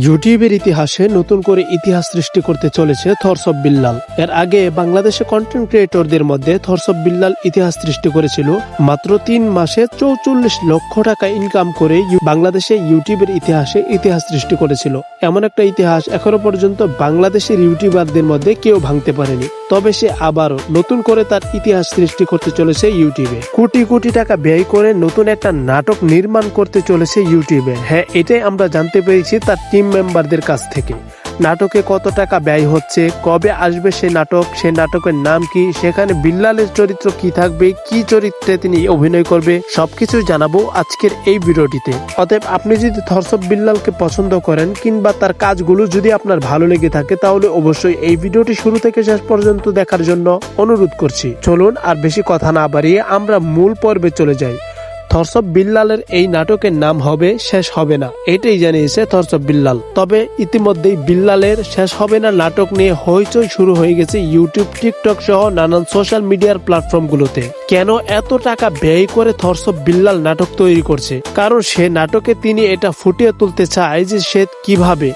ইউটিউবের ইতিহাসে নতুন করে ইতিহাস সৃষ্টি করতে চলেছে থরস অফ বিল্লাল। এর আগে বাংলাদেশে কন্টেন্ট ক্রিয়েটরদের মধ্যে থরস অফ বিল্লাল ইতিহাস সৃষ্টি করেছিল। মাত্র 3 মাসে 44 লক্ষ টাকা ইনকাম করে বাংলাদেশে ইউটিউবের ইতিহাসে ইতিহাস সৃষ্টি করেছিল। এমন একটা ইতিহাস এখনো পর্যন্ত বাংলাদেশের ইউটিউবারদের মধ্যে কেউ ভাঙতে পারেনি। তবে সে আবারও নতুন করে তার ইতিহাস সৃষ্টি করতে চলেছে ইউটিউবে। কোটি কোটি টাকা ব্যয় করে নতুন একটা নাটক নির্মাণ করতে চলেছে ইউটিউবে। হ্যাঁ, এটাই আমরা জানতে পেরেছি তার টিম মেম্বারদের কাছ থেকে। নাটকে কত টাকা ব্যয় হচ্ছে, কবে আসবে সেই নাটকের নাম কি, সেখানে বিল্লালের চরিত্র কি থাকবে, কি চরিত্রে তিনি অভিনয় করবে, সবকিছু জানাবো আজকের এই ভিডিওটিতে। অতএব আপনি যদি থরস অফ বিল্লালকে পছন্দ করেন কিংবা তার কাজগুলো যদি আপনার ভালো লেগে থাকে তাহলে অবশ্যই এই ভিডিওটি শুরু থেকে শেষ পর্যন্ত দেখার জন্য অনুরোধ করছি। চলুন আর বেশি কথা না বাড়িয়ে আমরা মূল পর্বে চলে যাই। থরস অফ বিল্লালের এই নাটকের নাম হবে শেষ হবে না, এটাই জানিয়েছে থরস অফ বিল্লাল। তবে ইতিমধ্যেই বিল্লালের শেষ হবে না নাটক নিয়ে হইচই শুরু হয়ে গেছে ইউটিউব, টিকটক সহ নানান সোশ্যাল মিডিয়ার প্ল্যাটফর্মগুলোতে। কেন এত টাকা ব্যয় করে থরস অফ বিল্লাল নাটক তৈরি করছে? কারণ সে নাটকে তিনি এটা ফুটিয়ে তুলতে চায় যে সে কিভাবে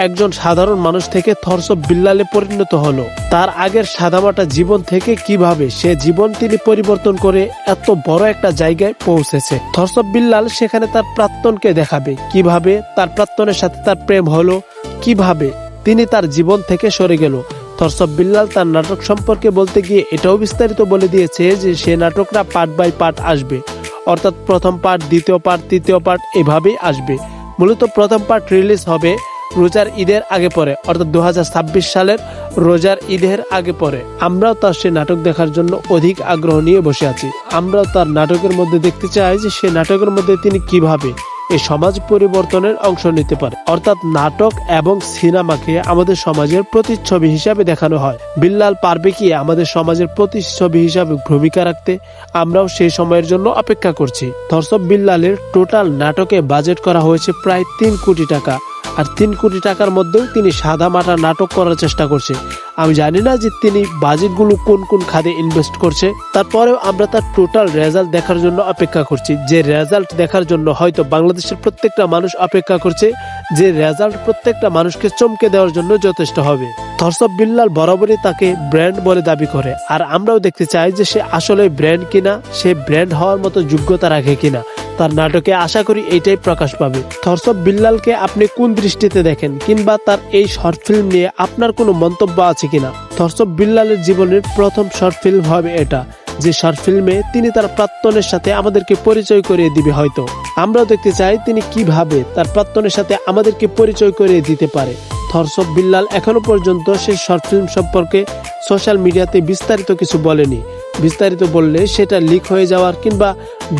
একজন সাধারণ মানুষ থেকে থরস অফ বিল্লালে পরিণত হলো, তার আগের সাদামাটা জীবন থেকে কিভাবে সে জীবন তিনি পরিবর্তন করে এত বড় একটা জায়গায় পৌঁছেছে। থরস অফ বিল্লাল সেখানে তার প্রাক্তনকে দেখাবে, কিভাবে তার প্রাক্তনের সাথে তার প্রেম হলো, কিভাবে তিনি তার জীবন থেকে সরে গেল। থরস অফ বিল্লাল তার নাটক সম্পর্কে বলতে গিয়ে এটাও বিস্তারিত বলে দিয়েছে যে সে নাটকটা পার্ট বাই পার্ট আসবে, অর্থাৎ প্রথম পার্ট, দ্বিতীয় পার্ট, তৃতীয় পার্ট এভাবেই আসবে। মূলত প্রথম পার্ট রিলিজ হবে রোজার ঈদের আগে পরে, অর্থাৎ 2026 সালের রোজার ঈদের আগে পরে। আমরাও তার সে নাটক দেখার জন্য অধিক আগ্রহ নিয়ে বসে আছি। আমরাও তার নাটকের মধ্যে দেখতে চাই যে সে নাটকের মধ্যে তিনি কিভাবে এই সমাজ পরিবর্তনের অংশ নিতে পারে। অর্থাৎ নাটক এবং সিনেমাকে আমাদের সমাজের প্রতিচ্ছবি হিসাবে দেখানো হয়। বিল্লাল পারবে কি আমাদের সমাজের প্রতিচ্ছবি হিসাবে ভূমিকা রাখতে? আমরাও সেই সময়ের জন্য অপেক্ষা করছি। থরস অফ বিল্লালের টোটাল নাটকে বাজেট করা হয়েছে প্রায় 3 কোটি টাকা। আর 3 কোটি টাকার মধ্যেও তিনি সাদা মাটা নাটক করার চেষ্টা করছে। আমি জানি না যে তিনি বাজেটগুলো কোন কোন খাতে ইনভেস্ট করছে, তারপরেও আমরা তার টোটাল রেজাল্ট দেখার জন্য অপেক্ষা করছি। যে রেজাল্ট দেখার জন্য হয়তো বাংলাদেশের প্রত্যেকটা মানুষ অপেক্ষা করছে, যে রেজাল্ট প্রত্যেকটা মানুষকে চমকে দেওয়ার জন্য যথেষ্ট হবে। থরস অফ বিল্লাল বরাবরই তাকে ব্র্যান্ড বলে দাবি করে, আর আমরাও দেখতে চাই যে সে আসলে ব্র্যান্ড কিনা, সে ব্র্যান্ড হওয়ার মতো যোগ্যতা রাখে কিনা। তার নাটকে আশা করি এইটাই প্রকাশ পাবে। থরস অফ বিল্লালকে আপনি কোন দৃষ্টিতে দেখেন, কিংবা তার এই শর্ট ফিল্ম নিয়ে আপনার কোনো মন্তব্য আছে কিনা? থরস অফ বিল্লালের জীবনের প্রথম শর্ট ফিল্ম হবে এটা, যে শর্ট ফিল্মে তিনি তার প্রাক্তনের সাথে আমাদেরকে পরিচয় করিয়ে দিবে। হয়তো আমরাও দেখতে চাই তিনি কিভাবে তার প্রাক্তনের সাথে আমাদেরকে পরিচয় করিয়ে দিতে পারে। থরস অফ বিল্লাল এখনো পর্যন্ত সেই শর্ট ফিল্ম সম্পর্কে সোশ্যাল মিডিয়াতে বিস্তারিত কিছু বলেনি। বিস্তারিত বললে সেটা লিক হয়ে যাওয়ার কিংবা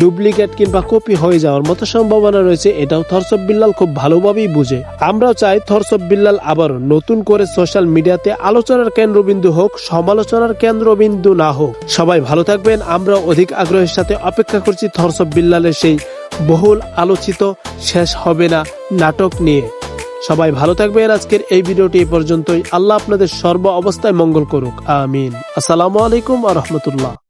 ডুপ্লিকেট কিংবা কপি হয়ে যাওয়ার মতো সম্ভাবনা রয়েছে, এটাও থরস অফ বিল্লাল খুব ভালোভাবেই বুঝে। আমরাও চাই থরস অফ বিল্লাল আবারও নতুন করে সোশ্যাল মিডিয়াতে আলোচনার কেন্দ্রবিন্দু হোক, সমালোচনার কেন্দ্রবিন্দু না হোক। সবাই ভালো থাকবেন। আমরা অধিক আগ্রহের সাথে অপেক্ষা করছি থরস অফ বিল্লালের সেই বহুল আলোচিত শেষ হবে না নাটক নিয়ে। সবাই ভালো থাকবেন। আজকের এই ভিডিওটি এই পর্যন্তই। আল্লাহ আপনাদের সর্ব অবস্থায় মঙ্গল করুক, আমিন। আসসালামু আলাইকুম ওয়া রাহমাতুল্লাহ।